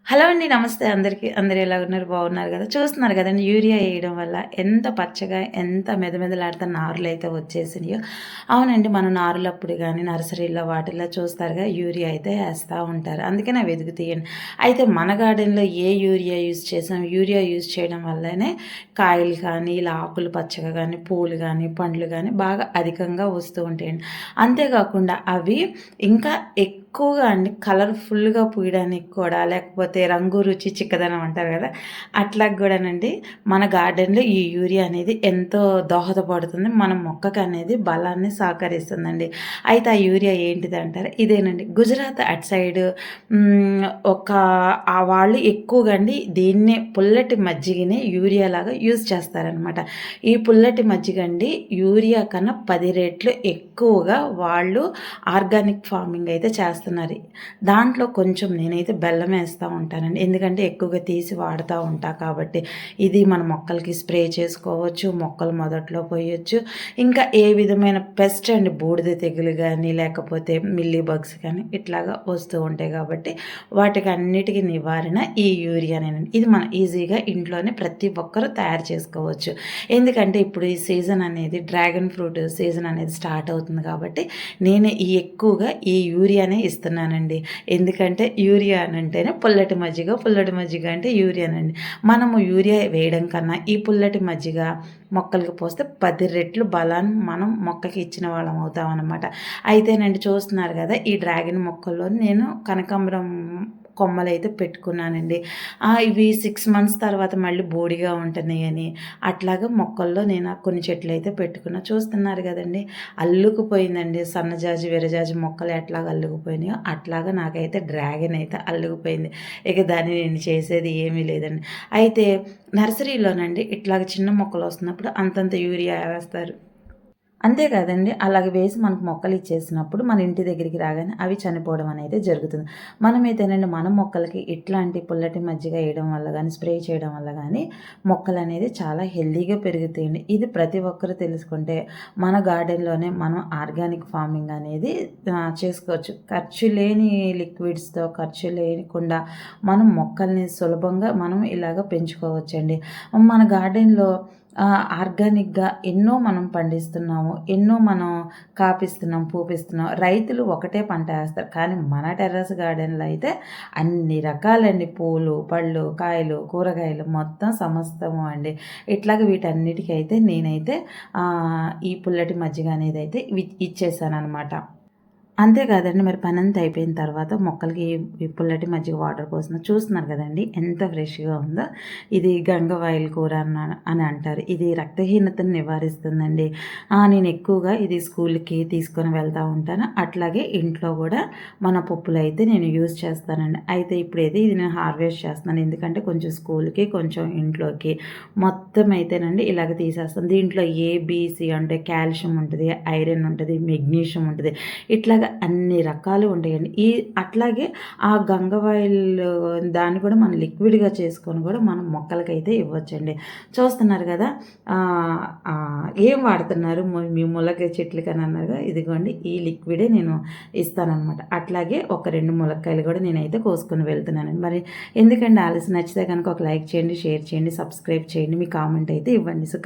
Hello అండి. నమస్తే అందరికీ. అందరూ ఎలా ఉన్నారు? బాగున్నారు గదా! చూస్తున్నారు గదండీ యూరియా ఎయడం వల్ల ఎంత పచ్చగా, ఎంత మెదమెదలాడుతా నారులైతే వచ్చేసినాయో. అవునండి. మనం నారులప్పుడు గానీ, నర్సరీలో వాటిల్లో చూస్తారుగా యూరియా అయితే ఏస్తా ఉంటారు. అందుకనే అవి ఎదుగుతాయండి. అయితే మన గార్డెన్‌లో ఏ యూరియా యూజ్ చేసాం, యూరియా యూజ్ చేయడం వల్లనే కాయలు కానీ, ఇలా ఆకులు పచ్చగా గానీ, పూలు గానీ, పండ్లు గానీ బాగా అధికంగా వస్తూ ఉంటాయండి. అంతేకాకుండా అవి ఇంకా ఎక్కువగా అండి కలర్‌ఫుల్‌గా పూయడానికి కూడా లేకపోతే రంగు, రుచి, చిక్కదనం అంటారు గదా! అట్లా గూడానండి మన గార్డెన్‌లో ఈ యూరియా అనేది ఎంతో దోహదపడుతుంది. మన మొక్కకనేది బలాన్ని సహకరిస్తుందండి. అయితే ఆ యూరియా ఏంటిదంటారా? ఇదేనండి. గుజరాత్ అటు సైడ్ ఒక వాళ్ళు ఎక్కువగా అండి దీన్నే పుల్లటి మజ్జిగని యూరియాలాగా యూజ్ చేస్తారనమాట. ఈ పుల్లటి మజ్జిగండి యూరియా కన్నా 10 రెట్లు ఎక్కువగా వాళ్ళు ఆర్గానిక్ ఫార్మింగ్ అయితే చేస్తున్నారు. దాంట్లో కొంచెం నేనైతే బెల్లం ఏస్తా ఉంటానండి. ఎందుకంటే ఎక్కువగా తీసి వాడుతా ఉంటా కాబట్టి. ఇది మన మొక్కలకి స్ప్రే చేసుకోవచ్చు. మొక్కలు మొదట్లో పోయొచ్చు. ఇంకా ఏ విధమైన పెస్ట్ అండి బూడిద తెగులు గానీ, లేకపోతే మిల్లీ బగ్స్ కానీ ఇట్లాగా వస్తూ ఉంటాయి కాబట్టి వాటికి అన్నిటికి నివారణ ఈ యూరియానేనండి. ఇది మనం ఈజీగా ఇంట్లోనే ప్రతి ఒక్కరూ తయారు చేసుకోవచ్చు. ఎందుకంటే ఇప్పుడు ఈ సీజన్ అనేది డ్రాగన్ ఫ్రూట్ సీజన్ అనేది స్టార్ట్ అవుతుంది కాబట్టి నేను ఎక్కువగా ఈ యూరియానే ఇస్తున్నానండి. ఎందుకంటే యూరియా అనంటేనే పుల్లటి మజ్జిగ, పుల్లటి మజ్జిగ అంటే యూరియానండి. మనము యూరియా వేయడం కన్నా ఈ పుల్లటి మజ్జిగ మొక్కలకి పోస్తే 10 రెట్లు బలాన్ని మనం మొక్కకి ఇచ్చిన వాళ్ళం అవుతామనమాట. అయితేనండి చూస్తున్నారు కదా! ఈ డ్రాగన్ మొక్కల్లో నేను కనకాంబరం కొమ్మలైతే పెట్టుకున్నానండి. ఇవి 6 మంత్స్ తర్వాత మళ్ళీ బోడిగా ఉంటున్నాయని అట్లాగా మొక్కల్లో నేను కొన్ని చెట్లయితే పెట్టుకున్నా. చూస్తున్నారు కదండీ! అల్లుకుపోయిందండి. సన్నజాజి, విరజాజి మొక్కలు ఎట్లాగా అల్లుకుపోయినాయో అట్లాగా నాకైతే డ్రాగన్ అయితే అల్లుకుపోయింది. ఇక దాన్ని నేను చేసేది ఏమీ లేదండి. అయితే నర్సరీలోనండి ఇట్లాగ చిన్న మొక్కలు వస్తున్నప్పుడు అంతంత యూరియా వేస్తారు. అంతే కాదండి. అలాగ వేసి మనకు మొక్కలిచ్చేసినప్పుడు మన ఇంటి దగ్గరికి రాగానే అవి చనిపోవడం అనేది జరుగుతుంది. మనమైతేనండి మన మొక్కలకి ఇట్లాంటి పుల్లటి మజ్జిగ ఎయడం వల్ల గానీ, స్ప్రే చేయడం వల్ల గానీ మొక్కలనేది చాలా హెల్తీగా పెరుగుతాయండి. ఇది ప్రతి ఒక్కరు తెలుసుకుంటే మన గార్డెన్‌లోనే మనం ఆర్గానిక్ ఫార్మింగ్ అనేది చేసుకోవచ్చు. ఖర్చు లేని లిక్విడ్స్‌తో ఖర్చు లేకుండా మనం మొక్కల్ని సులభంగా మనం ఇలాగ పెంచుకోవచ్చండి. మన గార్డెన్‌లో ఆర్గానిక్‌గా ఎన్నో మనం పండిస్తున్నాము. ఎన్నో మనం కాపిస్తున్నాం, పూపిస్తున్నాం. రైతులు ఒకటే పంట ఏస్తారు. కానీ మన టెర్రస్ గార్డెన్‌లో అయితే అన్ని రకాలండి పూలు, పళ్ళు, కాయలు, కూరగాయలు మొత్తం సమస్తము అండి. ఇట్లాగ వీటన్నిటికైతే నేనైతే ఈ పుల్లటి మజ్జిగ అనేదైతే ఇచ్చేసాననమాట. అంతే కాదండి. మరి పనంతా అయిపోయిన తర్వాత మొక్కలకి ఈ పుల్లటి మజ్జిగ వాటర్ పోసిన చూస్తున్నారు కదండీ! ఎంత ఫ్రెష్‌గా ఉందో. ఇది గంగవాయల కూర అని అంటారు. ఇది రక్తహీనతను నివారిస్తుందండి. నేను ఎక్కువగా ఇది స్కూల్‌కి తీసుకొని వెళ్తా ఉంటాను. అట్లాగే ఇంట్లో గూడా మన పప్పులైతే నేను యూజ్ చేస్తానండి. అయితే ఇప్పుడైతే ఇది నేను హార్వెస్ట్ చేస్తున్నాను. ఎందుకంటే కొంచెం స్కూల్‌కి, కొంచెం ఇంట్లోకి మొత్తం అయితేనండి ఇలాగ తీసేస్తాను. దీంట్లో ఏ, బి, సి అంటే కాల్షియం ఉంటది, ఐరన్ ఉంటది, మెగ్నీషియం ఉంటది. ఇట్లాగ అన్ని రకాలు ఉంటాయండి. అట్లాగే ఆ గంగవాయిల్ దాన్ని కూడా మనం లిక్విడ్‌గా చేసుకొని కూడా మనం మొక్కలకైతే ఇవ్వచ్చండి. చూస్తున్నారు కదా! ఏం వాడుతున్నారు మీ ములక్కాయ చెట్లకని అన్నారు. ఇదిగోండి ఈ లిక్విడే నేను ఇస్తాననమాట. అట్లాగే ఒక 2 ములక్కాయలు కూడా నేనైతే కోసుకొని వెళ్తున్నానండి. మరి ఎందుకండి ఆలస్యం నచ్చితే కనుక ఒక లైక్ చేయండి, షేర్ చేయండి, సబ్స్క్రైబ్ చేయండి. మీ కామెంట్ అయితే ఇవ్వండి. సో